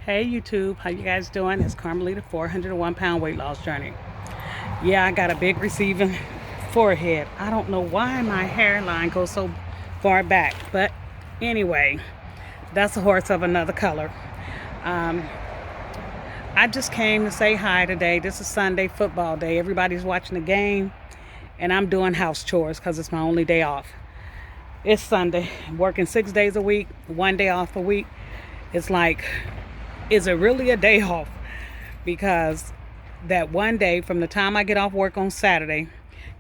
Hey YouTube, how you guys doing? It's Carmelita, 401 pound weight loss journey. Yeah, I got a big receiving forehead. I don't know why my hairline goes so far back, but anyway, that's a horse of another color. I just came to say hi today. This is Sunday football day. Everybody's watching the game, and I'm doing house chores because it's my only day off. It's Sunday, working 6 days a week, 1 day off a week. It's like, is it really a day off? Because that 1 day from the time I get off work on Saturday,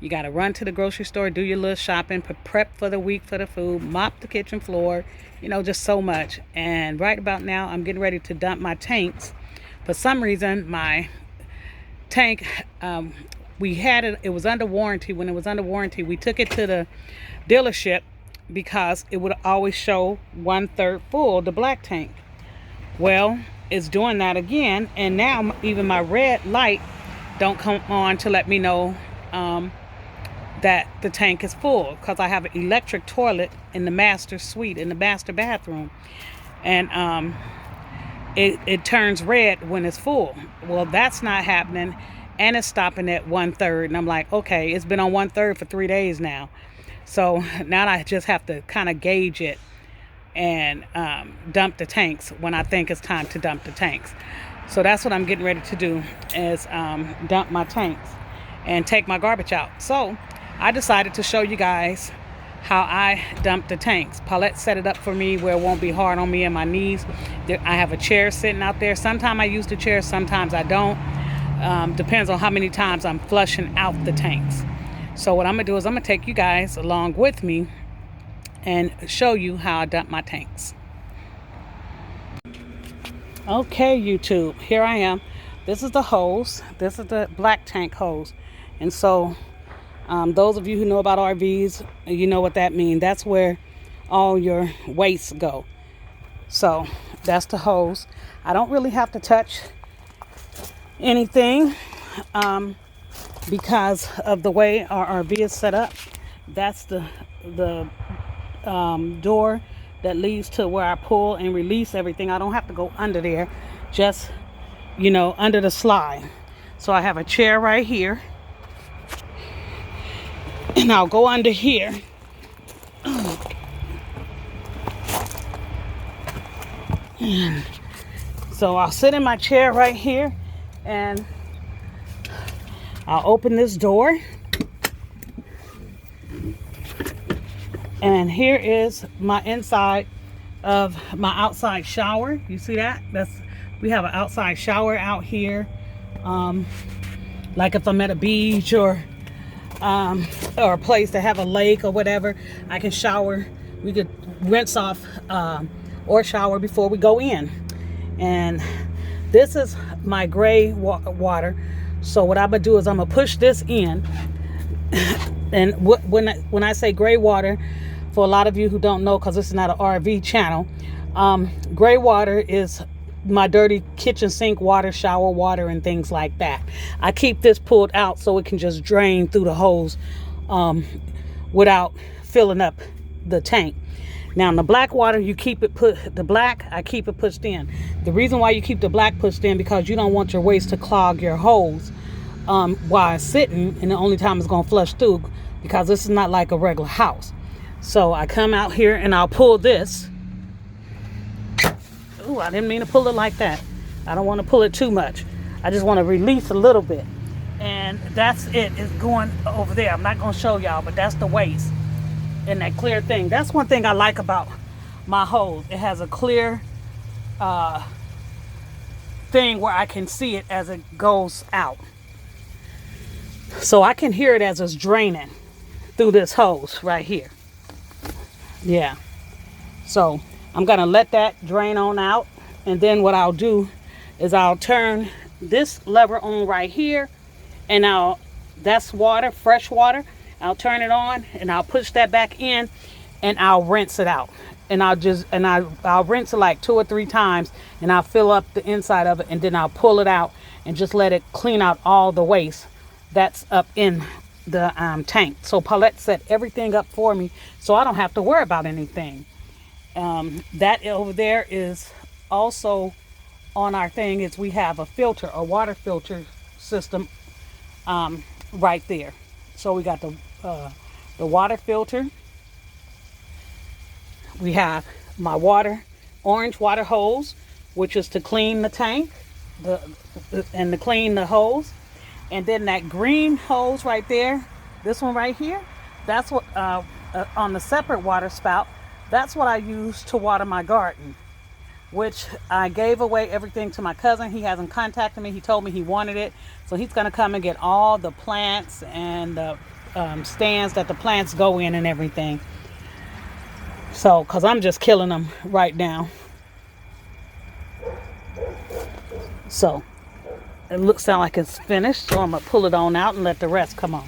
you got to run to the grocery store, do your little shopping, prep for the week for the food, mop the kitchen floor, just so much. And right about now, I'm getting ready to dump my tanks. For some reason, my tank, we had it was under warranty. When it was under warranty, we took it to the dealership because it would always show 1/3 full, the black tank. Well, it's doing that again, and now even my red light don't come on to let me know that the tank is full, because I have an electric toilet in the master suite, in the master bathroom, and it turns red when it's full. Well, that's not happening, and it's stopping at 1/3, and I'm like, okay, it's been on 1/3 for 3 days now. So now I just have to kind of gauge it and dump the tanks when I think it's time to dump the tanks. So that's what I'm getting ready to do, is dump my tanks and take my garbage out. So I decided to show you guys how I dump the tanks. Paulette set it up for me where it won't be hard on me and my knees. I have a chair sitting out there. Sometimes I use the chair, sometimes I don't. Depends on how many times I'm flushing out the tanks. So what I'm gonna do is I'm gonna take you guys along with me and show you how I dump my tanks. Okay, YouTube, here I am. This is the hose. This is the black tank hose. And so those of you who know about RVs, you know what that means. That's where all your wastes go. So that's the hose. I don't really have to touch anything because of the way our RV is set up. That's the door that leads to where I pull and release everything. I don't have to go under there, just under the slide. So I have a chair right here, and I'll go under here. So I'll sit in my chair right here, and I'll open this door, and here is my inside of my outside shower. You see that? We have an outside shower out here. Like if I'm at a beach or a place that have a lake or whatever, I can shower. We could rinse off or shower before we go in. And this is my gray water. So what I'm gonna do is I'm gonna push this in. And when I say gray water, for a lot of you who don't know, because this is not an RV channel, gray water is my dirty kitchen sink water, shower water, and things like that. I keep this pulled out so it can just drain through the hose without filling up the tank. Now in the black water, I keep it pushed in. The reason why you keep the black pushed in, because you don't want your waste to clog your hose while it's sitting, and the only time it's going to flush through, because this is not like a regular house. So I come out here and I'll pull this. Ooh, I didn't mean to pull it like that. I don't want to pull it too much. I just want to release a little bit. And that's it. It's going over there. I'm not going to show y'all, but that's the waste and that clear thing. That's one thing I like about my hose. It has a clear thing where I can see it as it goes out. So I can hear it as it's draining through this hose right here. Yeah. So I'm going to let that drain on out. And then what I'll do is I'll turn this lever on right here. And that's water, fresh water. I'll turn it on and I'll push that back in, and I'll rinse it out. And I'll rinse it like 2 or 3 times, and I'll fill up the inside of it, and then I'll pull it out and just let it clean out all the waste that's up in the tank. So Paulette set everything up for me, so I don't have to worry about anything. That over there is also on our thing is we have a filter, a water filter system right there. So we got the water filter. We have my orange water hose, which is to clean the tank, and to clean the hose. And then that green hose right there, this one right here, that's what on the separate water spout. That's what I use to water my garden, which I gave away everything to my cousin. He hasn't contacted me. He told me he wanted it, so he's gonna come and get all the plants and the stands that the plants go in and everything. So, cause I'm just killing them right now. So it sound like it's finished. So I'm gonna pull it on out and let the rest come on.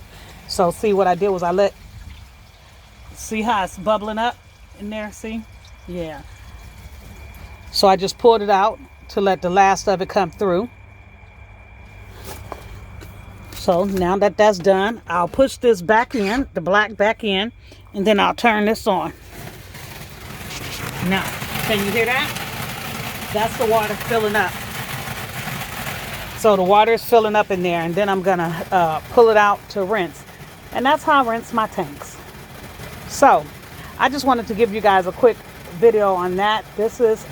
So see what I did was see how it's bubbling up in there. See, yeah. So I just pulled it out to let the last of it come through. So now that that's done, I'll push this back in, the black back in, and then I'll turn this on. Now, can you hear that? That's the water filling up. So the water is filling up in there, and then I'm gonna pull it out to rinse. And that's how I rinse my tanks. So I just wanted to give you guys a quick video on that. This is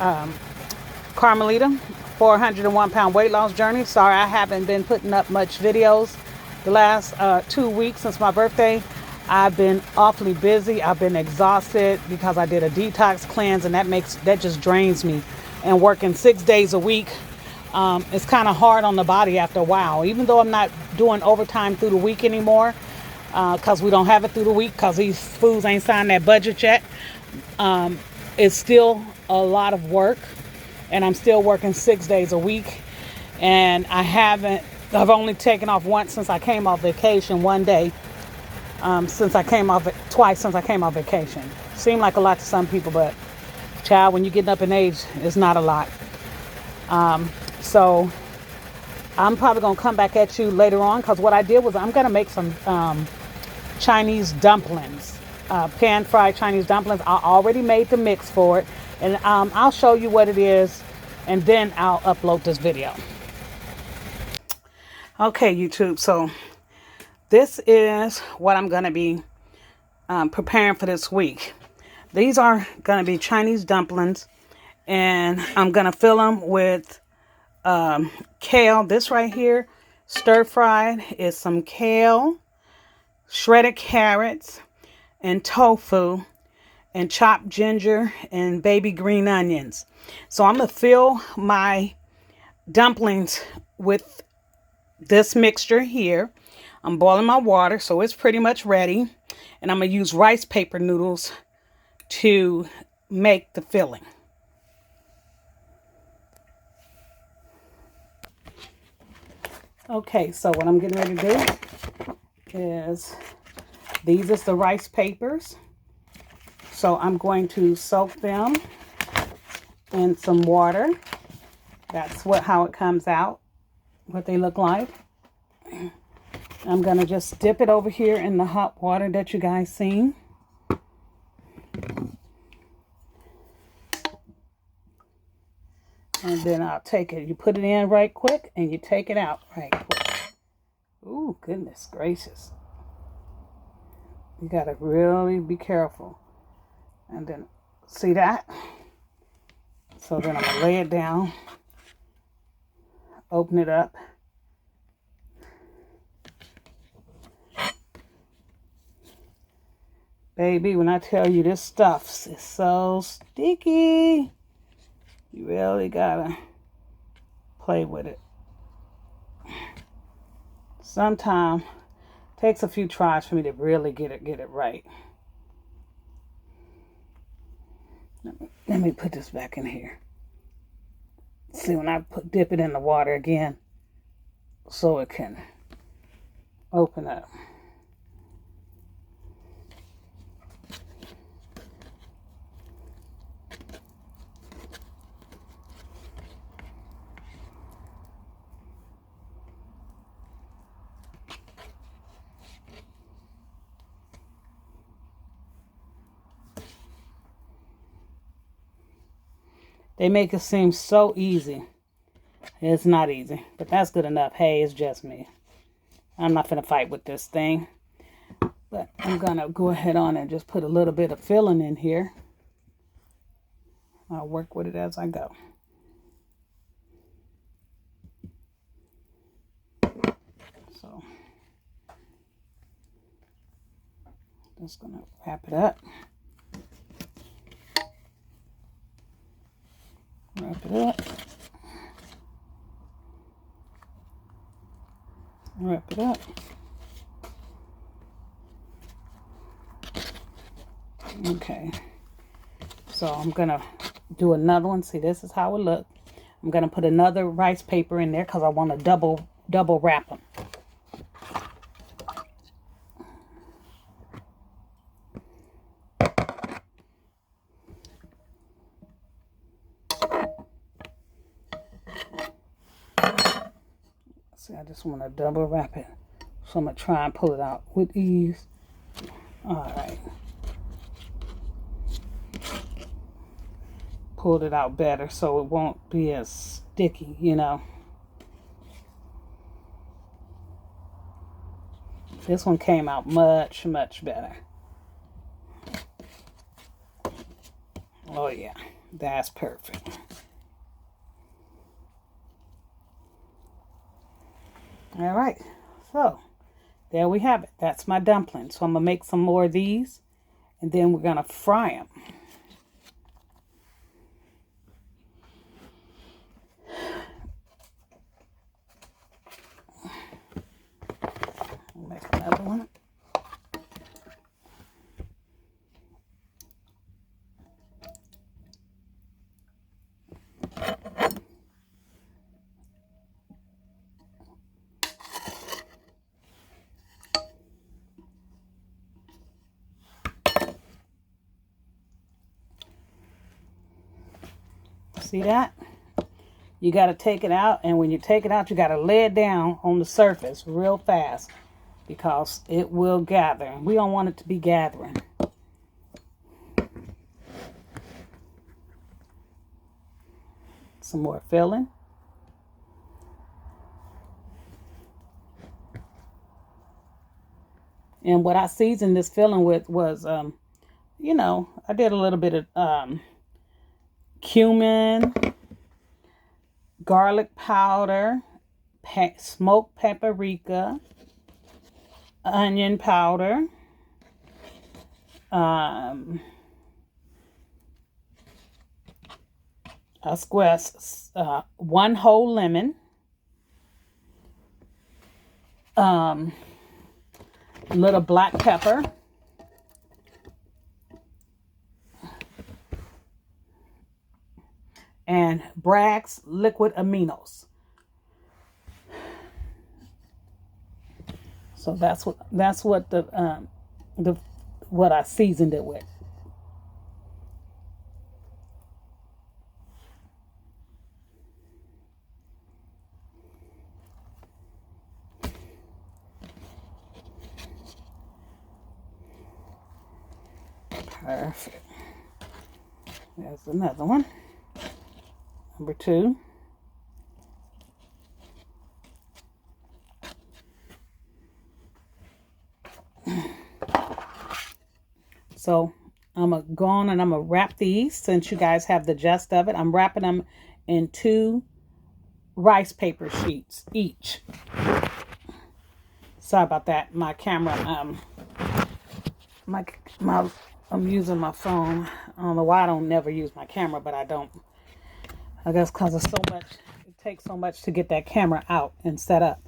Carmelita, 401 pound weight loss journey. Sorry I haven't been putting up much videos the last 2 weeks since my birthday. I've been awfully busy. I've been exhausted because I did a detox cleanse, and that just drains me. And working 6 days a week, it's kind of hard on the body after a while. Even though I'm not doing overtime through the week anymore, because we don't have it through the week because these foods ain't signed that budget yet. It's still a lot of work, and I'm still working 6 days a week. And I've only taken off once since I came off vacation, one day. Twice since I came off vacation. Seemed like a lot to some people, but child, when you're getting up in age, it's not a lot. So I'm probably gonna come back at you later on, because what I did was I'm gonna make some Chinese dumplings, pan fried Chinese dumplings. I already made the mix for it, and I'll show you what it is, and then I'll upload this video. Okay, YouTube, so this is what I'm going to be preparing for this week. These are going to be Chinese dumplings, and I'm going to fill them with kale. This right here, stir fried, is some kale, shredded carrots, and tofu, and chopped ginger, and baby green onions. So I'm going to fill my dumplings with this mixture here. I'm boiling my water, so it's pretty much ready. And I'm going to use rice paper noodles to make the filling. Okay, so what I'm getting ready to do is, these is the rice papers. So I'm going to soak them in some water. That's how it comes out, what they look like. I'm going to just dip it over here in the hot water that you guys seen. And then I'll take it. You put it in right quick, and you take it out right quick. Ooh, goodness gracious. You got to really be careful. And then, see that? So then I'm going to lay it down. Open it up. Baby, when I tell you this stuff is so sticky, you really gotta play with it. Sometimes it takes a few tries for me to really get it right. Let me put this back in here. See, when I dip it in the water again, so it can open up. They make it seem so easy. It's not easy, but that's good enough. Hey, it's just me. I'm not gonna fight with this thing. But I'm gonna go ahead on and just put a little bit of filling in here. I'll work with it as I go. So just gonna wrap it up. Wrap it up. Wrap it up. Okay. So I'm gonna do another one. See, this is how it looks. I'm gonna put another rice paper in there because I want to double wrap them. See, I just want to double wrap it. So I'm going to try and pull it out with ease. All right. Pulled it out better so it won't be as sticky, you know. This one came out much, much better. Oh, yeah. That's perfect. All right, so there we have it. That's my dumpling. So I'm going to make some more of these, and then we're going to fry them. I'll make another one. See that? You got to take it out, and when you take it out, you got to lay it down on the surface real fast because it will gather. We don't want it to be gathering. Some more filling. And what I seasoned this filling with was, you know, I did a little bit of cumin, garlic powder, smoked paprika, onion powder, a squeeze, one whole lemon, a little black pepper, and Bragg's liquid aminos. So that's what what I seasoned it with. Perfect. There's another one. Number 2. So I'm going to go on and I'm going to wrap these since you guys have the gist of it. I'm wrapping them in 2 rice paper sheets each. Sorry about that. My camera, I'm using my phone. I don't know why I don't never use my camera, but I don't. I guess because it's so much, it takes so much to get that camera out and set up.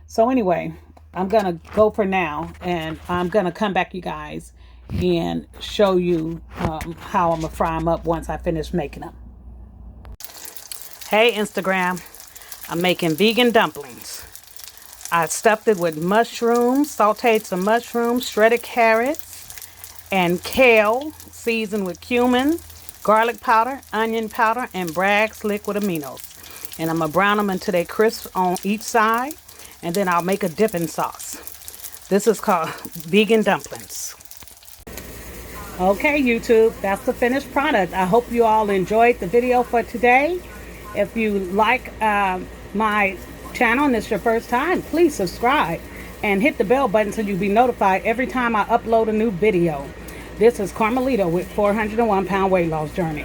So anyway, I'm going to go for now, and I'm going to come back, you guys, and show you how I'm going to fry them up once I finish making them. Hey, Instagram. I'm making vegan dumplings. I stuffed it with mushrooms, sauteed some mushrooms, shredded carrots, and kale, seasoned with cumin, garlic powder, onion powder, and Bragg's liquid aminos. And I'm going to brown them until they crisp on each side, and then I'll make a dipping sauce. This is called vegan dumplings. Okay, YouTube, that's the finished product. I hope you all enjoyed the video for today. If you like my channel and it's your first time, please subscribe and hit the bell button so you'll be notified every time I upload a new video. This is Carmelita with 401 Pound Weight Loss Journey.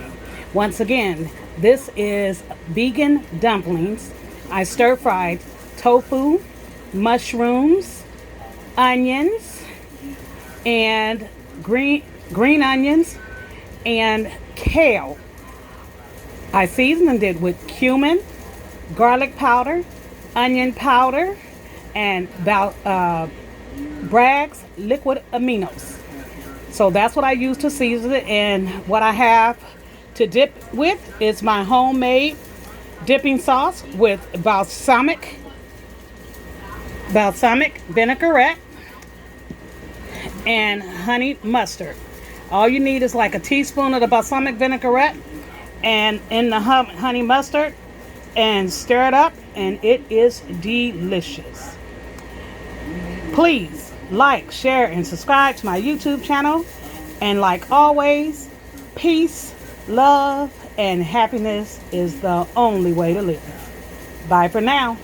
Once again, this is vegan dumplings. I stir-fried tofu, mushrooms, onions, and green onions, and kale. I seasoned it with cumin, garlic powder, onion powder, and Bragg's liquid aminos. So that's what I use to season it. And what I have to dip with is my homemade dipping sauce with balsamic vinaigrette and honey mustard. All you need is like a teaspoon of the balsamic vinaigrette and in the honey mustard, and stir it up, and it is delicious. Please like, share, and subscribe to my YouTube channel. And like always, peace, love, and happiness is the only way to live. Bye for now.